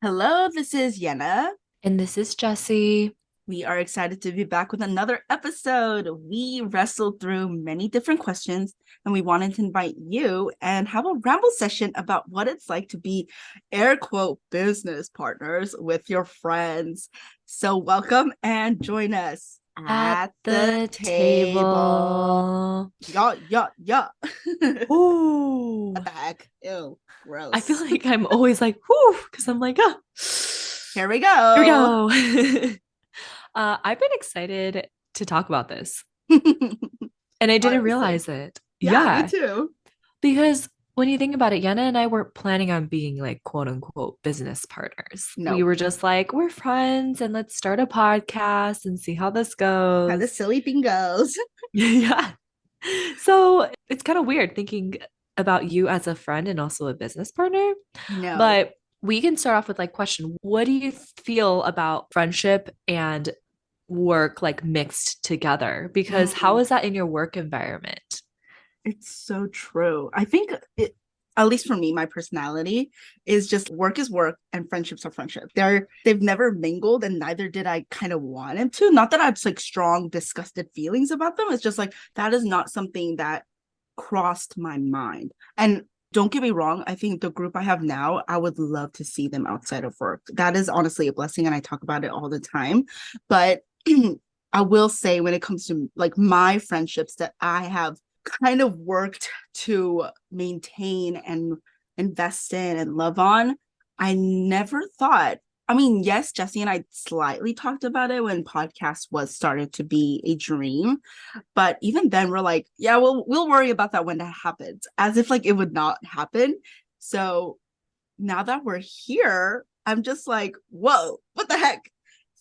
Hello, this is Yehna. And this is Jessie. We are excited to be back with another episode. We wrestled through many different questions and we wanted to invite you and have a ramble session about what it's like to be air quote business partners with your friends. So, welcome and join us At at the the table. table. Yeah, yeah, yeah. Ooh. What the heck? Ew, I feel gross. like I'm always like, whoo, because I'm like, Here we here we go. go. I've been excited to talk about this, and I didn't Honestly. realize it. Yeah, me Yeah, too. because when you think about it, Yana and I weren't planning on being like quote unquote business partners. We No. were just like, we're friends and let's start a podcast and see how this Had the goes. silly bingos. Yeah. So it's kind of weird thinking about you as a friend and also a business partner. No. But we can start off with like question, what do you feel about friendship and work like mixed together? Because how Mm, is that in your work environment? it's so true. I think it, at least for me, my personality is just work is work and friendships are friendship. They've never mingled and neither did I kind of want them to. Not that I have like strong, disgusted feelings about them. It's just like that is not something that crossed my mind. And don't get me wrong, I think the group I have now, I would love to see them outside of work. That is honestly a blessing, and I talk about it all the time. But I will say, when it comes to like my friendships that I have kind of worked to maintain and invest in and love on, I never thought. I mean, yes, Jesse and I slightly talked about it when podcast was started to be a dream, but even then, we're like, yeah, we'll worry about that when that happens, as if like it would not happen. So now that we're here, I'm just like, whoa, what the heck?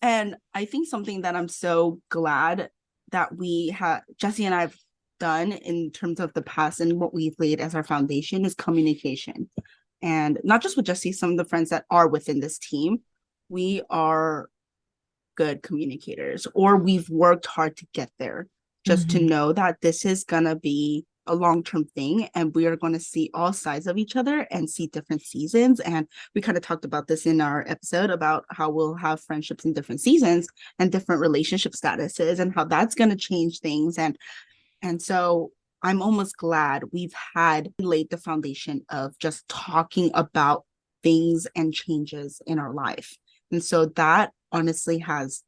And I think something that I'm so glad that we have Jesse and I've done in terms of the past and what we've laid as our foundation is communication. And not just with Jesse, some of the friends that are within this team, we are good communicators, or we've worked hard to get there, just to Mhm. know that this is going to be a long-term thing and we are going to see all sides of each other and see different seasons. And we kind of talked about this in our episode about how we'll have friendships in different seasons and different relationship statuses and how that's going to change things. And so I'm almost glad we've had laid the foundation of just talking about things and changes in our life. And so that honestly has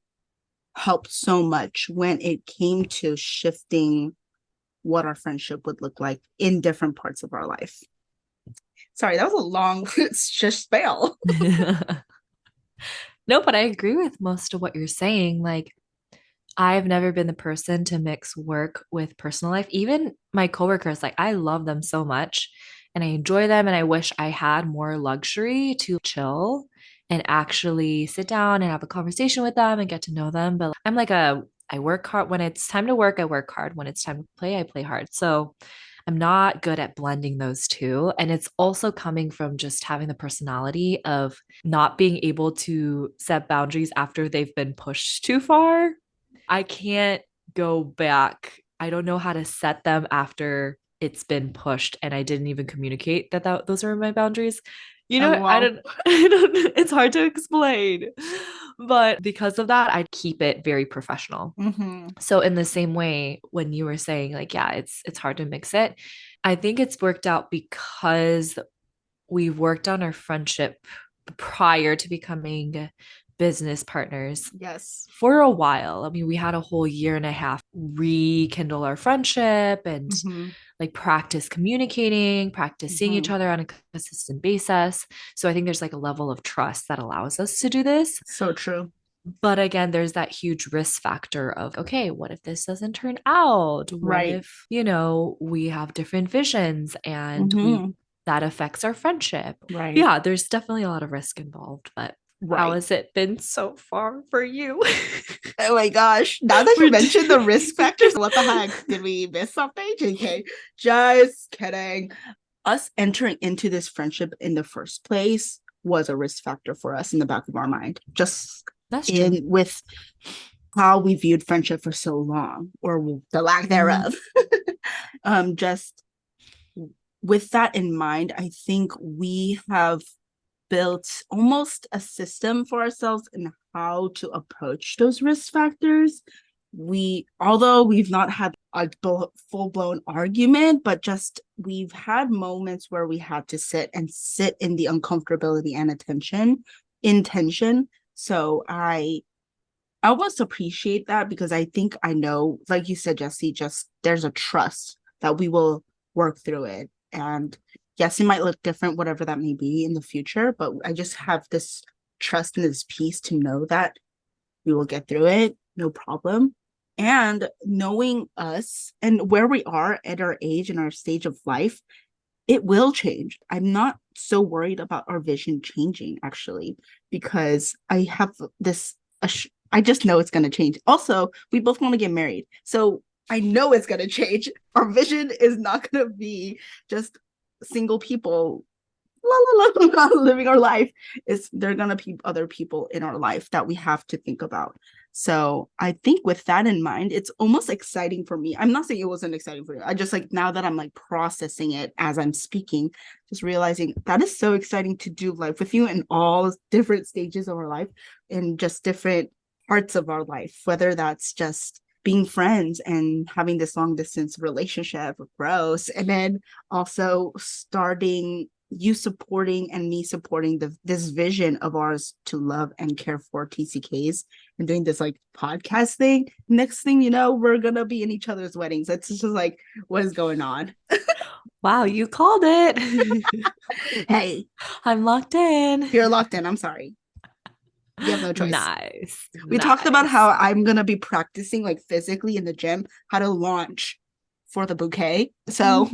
helped so much when it came to shifting what our friendship would look like in different parts of our life. Sorry, that was a long just spell. No, but I agree with most of what you're saying. Like, I've never been the person to mix work with personal life. Even my coworkers, like, I love them so much and I enjoy them. And I wish I had more luxury to chill and actually sit down and have a conversation with them and get to know them. But I'm like I work hard. When it's time to work, I work hard. When it's time to play, I play hard. So I'm not good at blending those two. And it's also coming from just having the personality of not being able to set boundaries after they've been pushed too far. I can't go back. I don't know how to set them after it's been pushed and I didn't even communicate that those are my boundaries. Oh I wow. don't I don't it's hard to explain. But because of that, I keep it very professional. Mm-hmm. So in the same way, when you were saying like, yeah, it's hard to mix it, I think it's worked out because we worked on our friendship prior to becoming business partners Yes. for a while. I mean, we had a whole year and a half rekindle our friendship and Mm-hmm. like practice communicating, practice seeing each Mm-hmm. other on a consistent basis. So I think there's like a level of trust that allows us to do this. So true. But again, there's that huge risk factor of, okay, what if this doesn't turn out? What Right. if, we have different visions and we Mm-hmm. that affects our friendship? Right. Yeah, there's definitely a lot of risk involved, but how Right. has it been so far for you? Oh my gosh. Now that you We're mentioned the risk factors, what the heck? Did we miss something? JK. Just kidding. Us entering into this friendship in the first place was a risk factor for us in the back of our mind. Just That's true. in with how we viewed friendship for so long, or the lack Mhm. thereof. Just with that in mind, I think we have built almost a system for ourselves in how to approach those risk factors. Although we've not had a full-blown argument, but just we've had moments where we had to sit in the uncomfortability and intention. So I almost appreciate that, because I think I know, like you said, Jessie, just there's a trust that we will work through it. And yes, it might look different, whatever that may be in the future, but I just have this trust and this peace to know that we will get through it, no problem. And knowing us and where we are at our age and our stage of life, it will change. I'm not so worried about our vision changing, actually, because I have this, I just know it's going to change. Also, we both want to get married. So I know it's going to change. Our vision is not going to be just single people living our life. There are going to be other people in our life that we have to think about. So I think with that in mind, it's almost exciting for me. I'm not saying it wasn't exciting for you. I just like, now that I'm like processing it as I'm speaking, just realizing that is so exciting to do life with you in all different stages of our life, in just different parts of our life, whether that's just being friends and having this long distance relationship with Rose, and then also starting you supporting and me supporting this vision of ours to love and care for TCKs, and doing this like podcast thing. Next thing you know, we're gonna be in each other's weddings. It's just like, what is going on? Wow, you called it. Hey, I'm locked in. you're locked in. I'm sorry. You have no choice. Nice. We talked about Nice. how I'm gonna be practicing like physically in the gym how to launch for the bouquet. So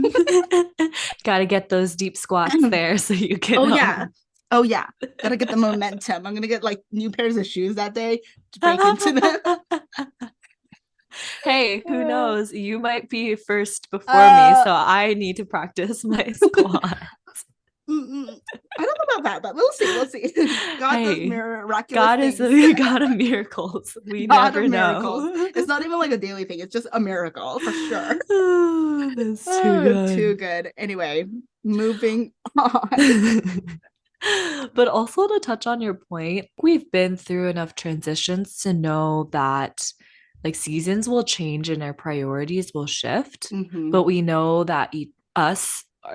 Got to get those deep squats there so you can. oh yeah. Oh yeah. Gotta get the momentum. I'm gonna get like new pairs of shoes that day to break into them. Hey, who knows? You might be first before me, so I need to practice my squats. I don't know about that, but we'll see. We'll see. God does Hey, miraculous God is things. a God of miracles. We God never of miracles. know. It's not even like a daily thing. It's just a miracle for sure. Oh, that's too Too good. good. Anyway, moving on. But also to touch on your point, we've been through enough transitions to know that like seasons will change and our priorities will shift. Mm-hmm. But we know that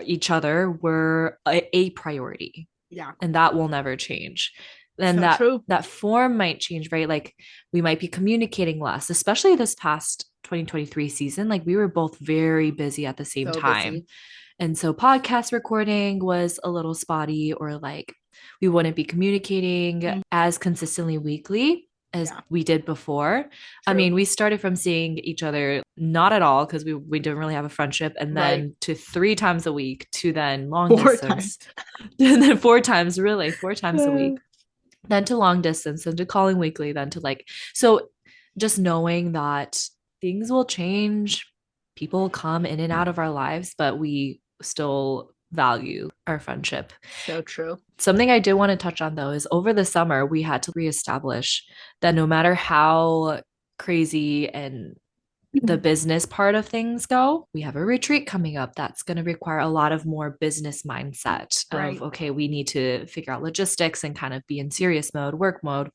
each other, were a priority, Yeah. and that will never change. And So that true. that form might change, right? Like we might be communicating less, especially this past 2023 season. Like we were both very busy at the same So time. busy. And so podcast recording was a little spotty, or like we wouldn't be communicating Mm, as consistently weekly as yeah. we did before. I True. mean, we started from seeing each other not at all because we didn't really have a friendship, and Right. then to 3 times a week, to then long 4 times. distance, and then 4 times, really 4 times a week, then to long distance, then to calling weekly, then to like, so just knowing that things will change, people come in and out of our lives, but we still value our friendship. So true. Something I did want to touch on though is over the summer, we had to reestablish that no matter how crazy and the business part of things go, we have a retreat coming up that's going to require a lot of more business mindset of, Right. okay, we need to figure out logistics and kind of be in serious mode, work mode.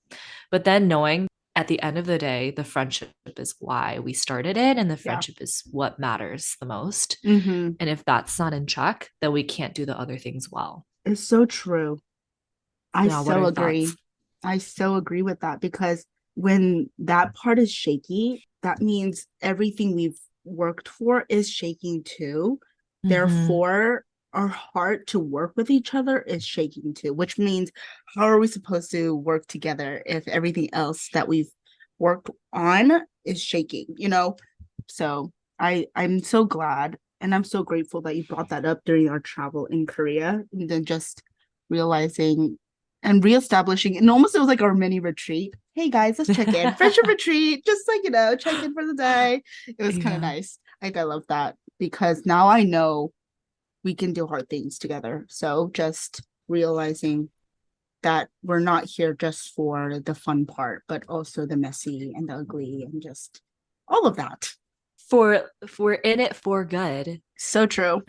But then knowing at the end of the day, the friendship is why we started it, and the Yeah. friendship is what matters the most. Mm-hmm. And if that's not in check, then we can't do the other things well. It's so true. I Now, what are so your agree. thoughts? I so agree with that, because when that part is shaky, that means everything we've worked for is shaking too. Mm-hmm. Therefore, our heart to work with each other is shaking too, which means how are we supposed to work together if everything else that we've worked on is shaking, you know? So I'm so glad and I'm so grateful that you brought that up during our travel in Korea, and then just realizing and reestablishing, and almost it was like our mini retreat. Hey guys, let's check in. Friendship retreat, just like, check in for the day. It was kind of Yeah. nice. Like I love that, because now I know we can do hard things together. So just realizing that we're not here just for the fun part, but also the messy and the ugly and just all of that. For we're in it for good. So true.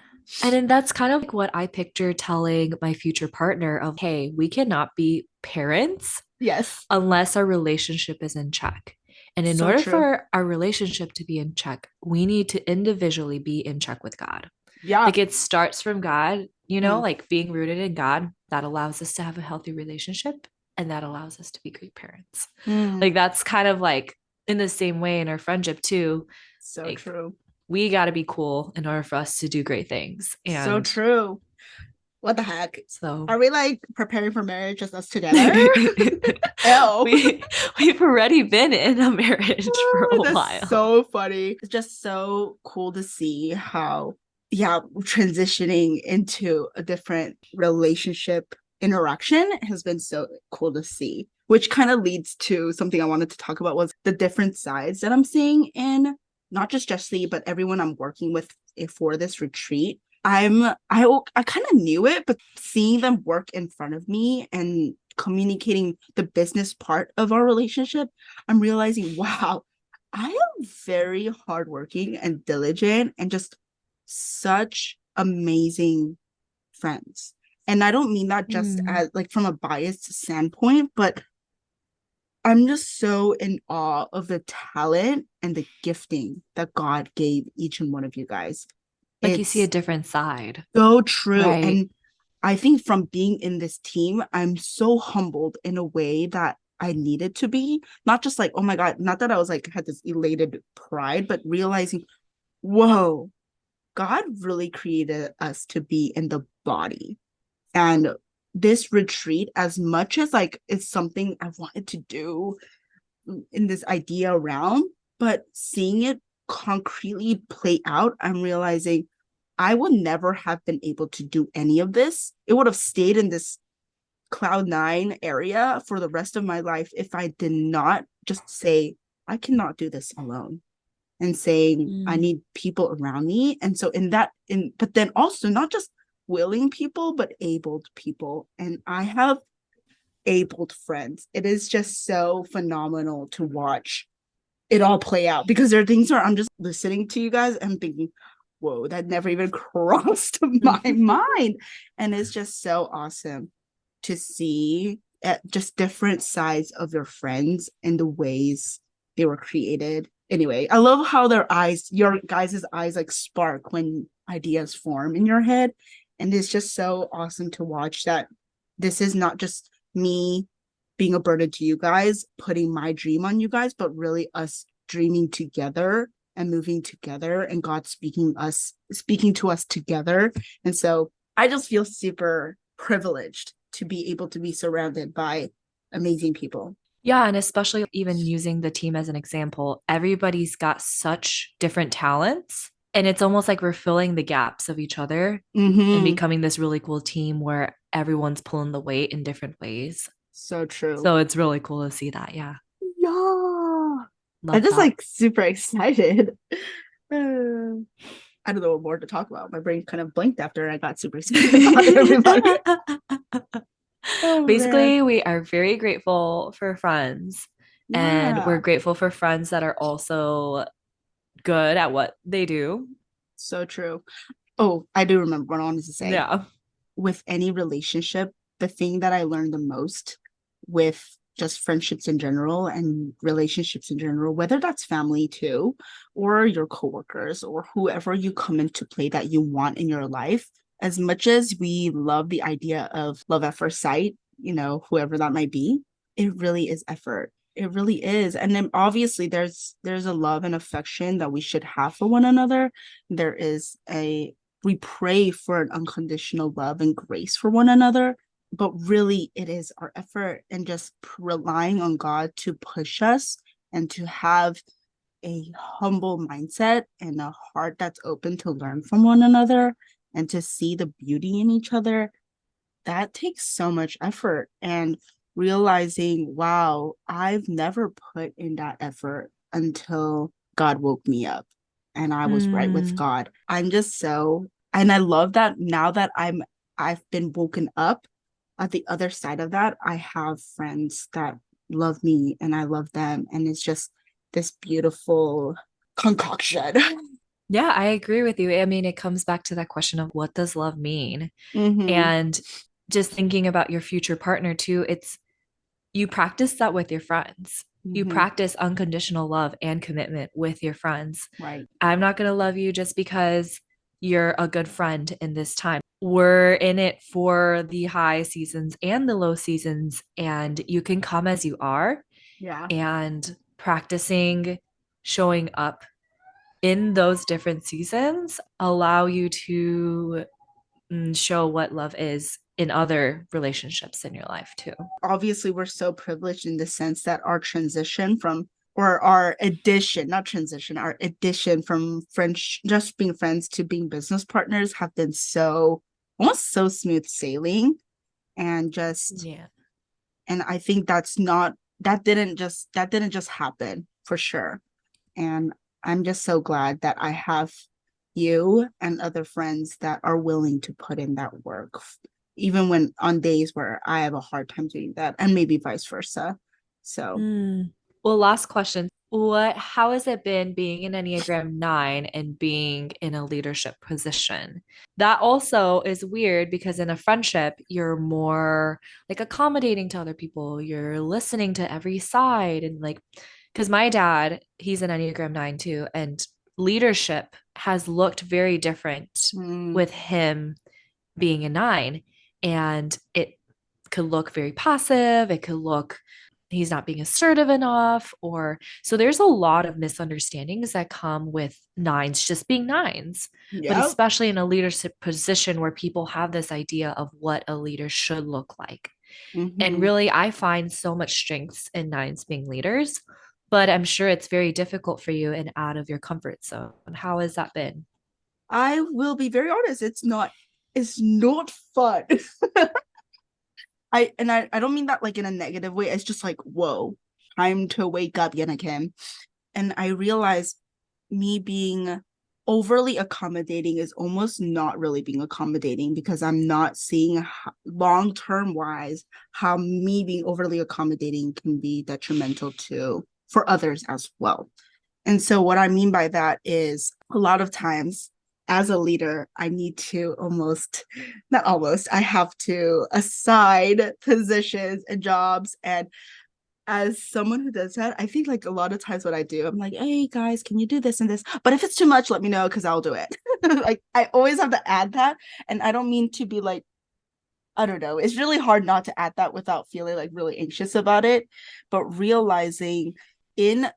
And then that's kind of like what I picture telling my future partner of, hey, we cannot be parents Yes. unless our relationship is in check. And in So order true. for our relationship to be in check, we need to individually be in check with God. Yeah. Like it starts from God, Mm. like being rooted in God, that allows us to have a healthy relationship and that allows us to be great parents. Mm. Like that's kind of like in the same way in our friendship too. So Like true. we got to be cool in order for us to do great things. So And true. What the heck? so Are we like preparing for marriage just us together? Ew. we've already been in a marriage for a That's while. so funny. It's just so cool to see how, yeah, transitioning into a different relationship interaction has been so cool to see. Which kind of leads to something I wanted to talk about was the different sides that I'm seeing in not just Jessie, but everyone I'm working with for this retreat. I kind of knew it, but seeing them work in front of me and communicating the business part of our relationship, I'm realizing, wow, I am very hardworking and diligent and just such amazing friends. And I don't mean that just Mm. as like from a biased standpoint, but I'm just so in awe of the talent and the gifting that God gave each and one of you guys. Like you see a It's different side, so true. right? And I think from being in this team, I'm so humbled in a way that I needed to be. Not just like, oh my God, not that I was like, had this elated pride, but realizing, whoa, God really created us to be in the body. And this retreat, as much as like it's something I wanted to do in this idea realm, but seeing it concretely play out, I'm realizing I would never have been able to do any of this. It would have stayed in this cloud nine area for the rest of my life if I did not just say, I cannot do this alone and saying I Mm. need people around me. And so but then also not just willing people, but abled people. And I have abled friends. It is just so phenomenal to watch it all play out because there are things where I'm just listening to you guys and thinking, whoa, that never even crossed my mind. And it's just so awesome to see just different sides of your friends and the ways they were created. Anyway, I love how your guys' eyes like spark when ideas form in your head. And it's just so awesome to watch that this is not just me being a burden to you guys, putting my dream on you guys, but really us dreaming together and moving together and God speaking to us together. And so I just feel super privileged to be able to be surrounded by amazing people. Yeah, and especially even using the team as an example, everybody's got such different talents. And it's almost like we're filling the gaps of each other and Mm-hmm. becoming this really cool team where everyone's pulling the weight in different ways. So true. So it's really cool to see that. Yeah. Yeah. I'm Love just that. like super excited. I don't know what more to talk about. My brain kind of blinked after I got super excited about everybody. Oh man. Basically, we are very grateful for friends, and we're Yeah. grateful for friends that are also good at what they do. So true. Oh, I do remember what I wanted to say. Yeah. With any relationship, the thing that I learned the most with just friendships in general and relationships in general, whether that's family too, or your coworkers, or whoever you come into play that you want in your life, as much as we love the idea of love at first sight, whoever that might be, it really is effort. It really is. And then obviously there's a love and affection that we should have for one another. There is a we pray for an unconditional love and grace for one another, but really it is our effort and just relying on God to push us and to have a humble mindset and a heart that's open to learn from one another and to see the beauty in each other. That takes so much effort. And realizing, wow, I've never put in that effort until God woke me up and I was right with Mm. God. And I love that now that I've been woken up at the other side of that, I have friends that love me and I love them. And it's just this beautiful concoction. Yeah, I agree with you. I mean, it comes back to that question of what does love mean? Mm-hmm. And just thinking about your future partner too, it's you practice that with your friends. You Mm-hmm. practice unconditional love and commitment with your friends. Right. I'm not going to love you just because you're a good friend in this time. We're in it for the high seasons and the low seasons, and you can come as you are, Yeah. and practicing showing up in those different seasons allow you to show what love is in other relationships in your life too. Obviously we're so privileged in the sense that our transition from or our addition, not transition, our addition from French just being friends to being business partners have been so almost so smooth sailing and just Yeah. and I think that didn't just happen for sure. And I'm just so glad that I have you and other friends that are willing to put in that work, even when on days where I have a hard time doing that, and maybe vice versa. So, Mm. Well, last question. How has it been being an Enneagram 9 and being in a leadership position? That also is weird because in a friendship, you're more like accommodating to other people. You're listening to every side. And like, because my dad, he's an Enneagram 9 too, and leadership has looked very different mm, with him being a 9. And it could look very passive. It could look he's not being assertive enough, or so there's a lot of misunderstandings that come with nines just being nines, but yep. especially in a leadership position where people have this idea of what a leader should look like. And Hmm. really, I find so much strengths in nines being leaders, but I'm sure it's very difficult for you and out of your comfort zone. How has that been? I will be very honest. It's not fun. I don't mean that like in a negative way. It's just like, whoa, time to wake up, Yana Kim. And I realized me being overly accommodating is almost not really being accommodating because I'm not seeing long term wise how me being overly accommodating can be detrimental to for others as well. And so what I mean by that is a lot of times as a leader, I need to not almost, I have to assign positions and jobs. And as someone who does that, I think like a lot of times what I do, I'm like, hey guys, can you do this and this? But if it's too much, let me know because I'll do it. Like I always have to add that. And I don't mean to be like, I don't know. It's really hard not to add that without feeling like really anxious about it. But realizing in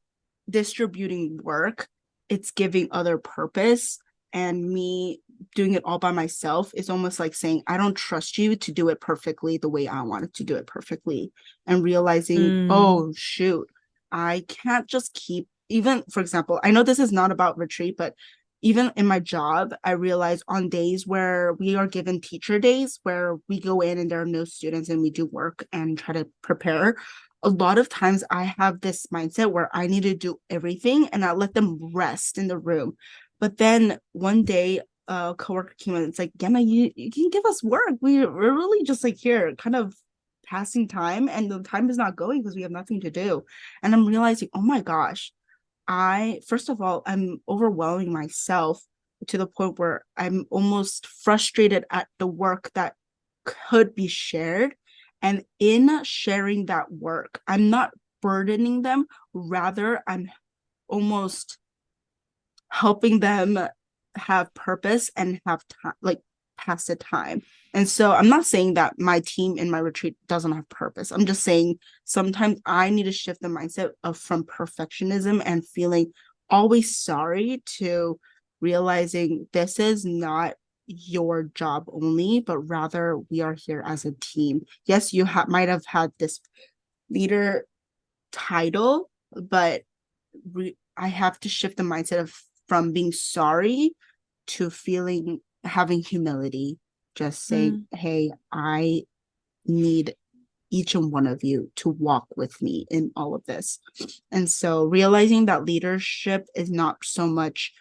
distributing work, it's giving other purpose. And me doing it all by myself is almost like saying, I don't trust you to do it perfectly the way I wanted to do it perfectly. And realizing, Mm, oh, shoot, I can't just keep, even for example, I know this is not about retreat, but even in my job, I realize on days where we are given teacher days where we go in and there are no students and we do work and try to prepare, a lot of times I have this mindset where I need to do everything and I let them rest in the room. But then one day, a coworker came in and it's like, Gemma, you can give us work. We're really just like here, kind of passing time, and the time is not going because we have nothing to do. And I'm realizing, oh my gosh, first of all, I'm overwhelming myself to the point where I'm almost frustrated at the work that could be shared. And in sharing that work, I'm not burdening them. Rather, I'm almost helping them have purpose and have time, like pass the time. And so I'm not saying that my team in my retreat doesn't have purpose. I'm just saying sometimes I need to shift the mindset of from perfectionism and feeling always sorry to realizing this is not your job only, but rather we are here as a team. Yes, you might have had this leader title, but I have to shift the mindset of from being sorry to feeling having humility, just saying, mm, hey, I need each and one of you to walk with me in all of this. And so realizing that leadership is not so much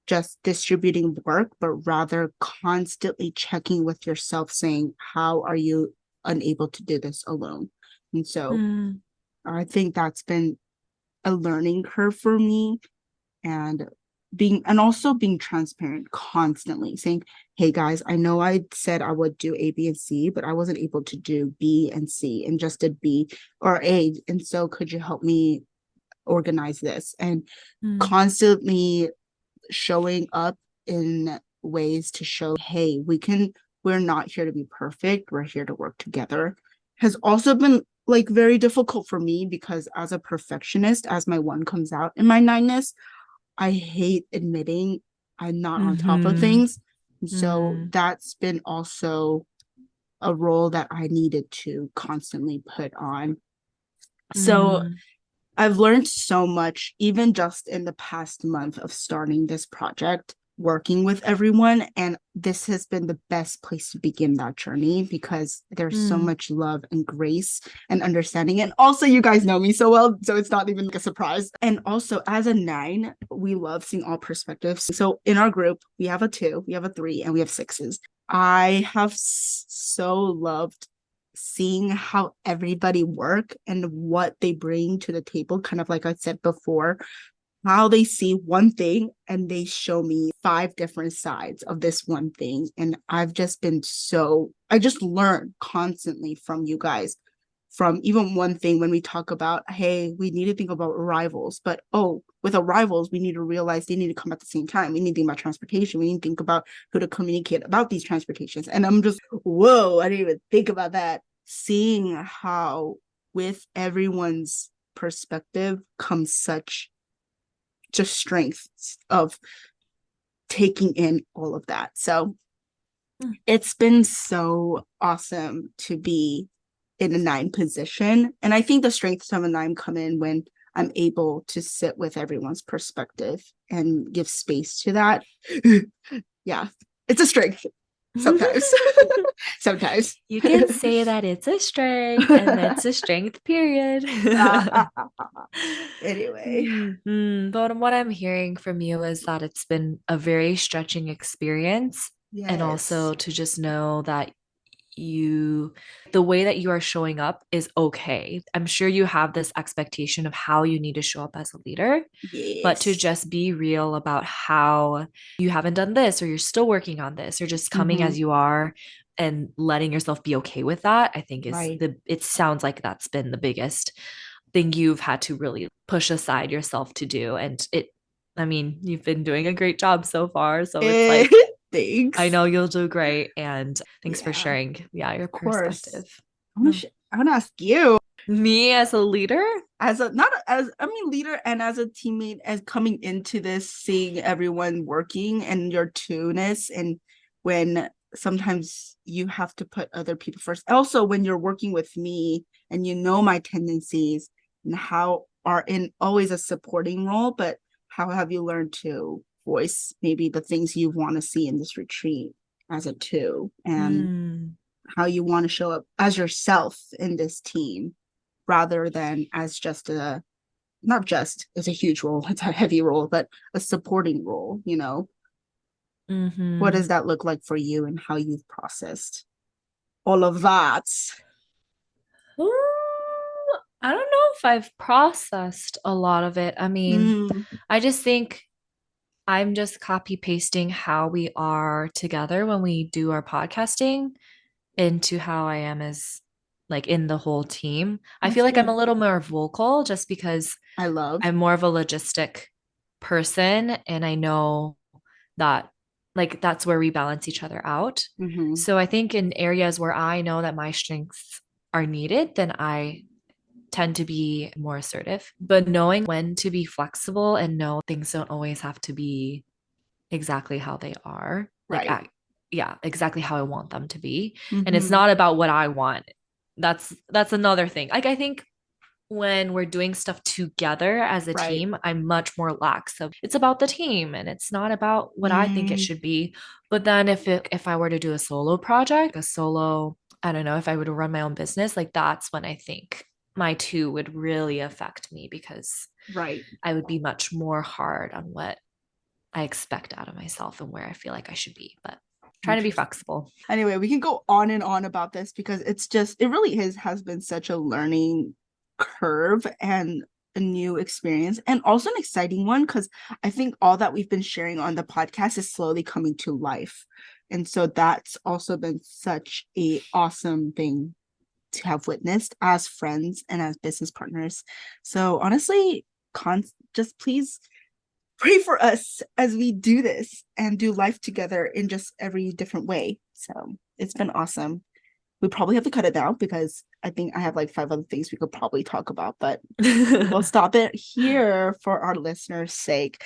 just distributing work, but rather constantly checking with yourself, saying, how are you unable to do this alone? And so I think that's been a learning curve for me. And also being transparent constantly, saying, hey guys, I know I said I would do A, B, and C, but I wasn't able to do B and C and just did B or A. And so could you help me organize this? And constantly showing up in ways to show, hey, we're not here to be perfect. We're here to work together, has also been like very difficult for me because as a perfectionist, as my one comes out in my nineness, I hate admitting I'm not on top of Mm-hmm. things. So that's been also a role that I needed to constantly put on. So Mm-hmm. I've learned so much, even just in the past month of starting this project, working with everyone. And this has been the best place to begin that journey because there's so much love and grace and understanding. And also, you guys know me so well, so it's not even like a surprise. And also, as a nine, we love seeing all perspectives. So in our group, we have a 2, we have a 3, and we have 6s. I have so loved seeing how everybody work and what they bring to the table, kind of like I said before, how they see one thing and they show me 5 different sides of this one thing. And I just learn constantly from you guys, from even one thing when we talk about, hey, we need to think about arrivals, but with arrivals, we need to realize they need to come at the same time. We need to think about transportation. We need to think about who to communicate about these transportations. And I'm just, whoa, I didn't even think about that. Seeing how with everyone's perspective comes such just strength of taking in all of that. So it's been so awesome to be in a 9 position. And I think the strengths of a 9 come in when I'm able to sit with everyone's perspective and give space to that. Yeah, it's a strength sometimes. Sometimes. You can say that it's a strength and it's a strength, period. Anyway. But what I'm hearing from you is that it's been a very stretching experience. And Yes. also to just know that the way that you are showing up is okay. I'm sure you have this expectation of how you need to show up as a leader, but to Yes. just be real about how you haven't done this or you're still working on this or just coming Mm-hmm. as you are and letting yourself be okay with that, I think Right. it sounds like that's been the biggest thing you've had to really push aside yourself to do. And I mean, you've been doing a great job so far. So it's like, I Thanks. know you'll do great. And thanks for Yeah, sharing, yeah, your of course. perspective. No. I want to ask you, Me as a leader? as a not as I mean leader and as a teammate, as coming into this, seeing everyone working and your two-ness, and when sometimes you have to put other people first. Also, when you're working with me and you know my tendencies and how are in always a supporting role, but how have you learned to voice maybe the things you want to see in this retreat as a 2, and Mm. how you want to show up as yourself in this team rather than as just a, not just, it's a huge role, it's a heavy role, but a supporting role, what Hmm. does that look like for you and how you've processed all of that? I don't know if I've processed a lot of it. I mean, Mm, I just think I'm just copy pasting how we are together when we do our podcasting into how I am as like in the whole team. I that's feel like I'm good. a little more vocal just because I love. I'm more of a logistic person and I know that like that's where we balance each other out. Mm-hmm. So I think in areas where I know that my strengths are needed, then I tend to be more assertive. But knowing when to be flexible and know things don't always have to be exactly how they are, like Right. yeah, exactly how I want them to be. And it's Mm-hmm. not about what I want. That's another thing. Like I think when we're doing stuff together as a Right. team, I'm much more lax. So it's about the team and it's not about what I think it Mm, should be. But then if I were to do a solo project, I don't know, if I were to run my own business, like that's when I think my 2 would really affect me because right. I would be much more hard on what I expect out of myself and where I feel like I should be. But trying to be Interesting. flexible. Anyway, we can go on and on about this because it really has been such a learning curve, and a new experience and also an exciting one, because I think all that we've been sharing on the podcast is slowly coming to life. And so that's also been such a awesome thing to have witnessed as friends and as business partners. So honestly, just please pray for us as we do this and do life together in just every different way. So it's been awesome. We probably have to cut it down because I think I have like 5 other things we could probably talk about, but we'll stop it here for our listeners' sake.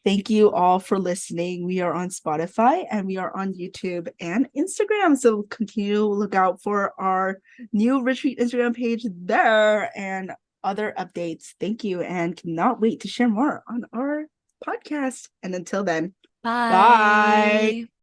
Thank you all for listening. We are on Spotify and we are on YouTube and Instagram. So continue to look out for our new retreat Instagram page there and other updates. Thank you, and cannot wait to share more on our podcast. And until then, bye. Bye.